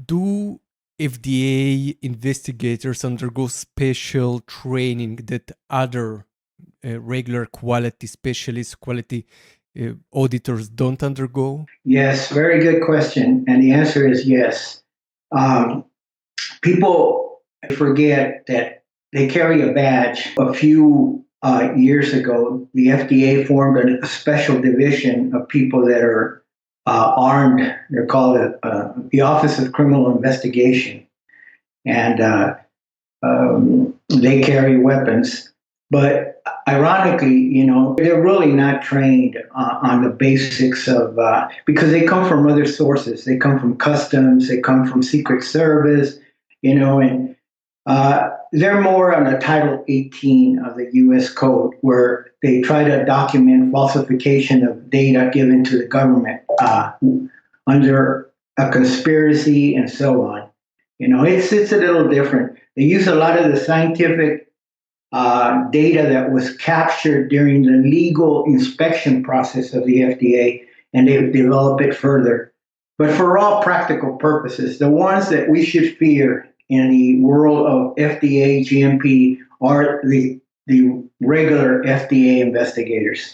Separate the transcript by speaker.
Speaker 1: Do FDA investigators undergo special training that other regular quality specialists, quality auditors don't undergo?
Speaker 2: Yes, very good question. And the answer is yes. Um, People forget that they carry a badge. A few years ago, the FDA formed a special division of people that are armed. They're called the Office of Criminal Investigation. And they carry weapons. But ironically, they're really not trained on the basics of, because they come from other sources. They come from customs, they come from Secret Service, and they're more on the Title 18 of the US Code, where they try to document falsification of data given to the government under a conspiracy and so on. It's a little different. They use a lot of the scientific data that was captured during the legal inspection process of the FDA, and they develop it further. But for all practical purposes, the ones that we should fear in the world of FDA GMP are the regular FDA investigators.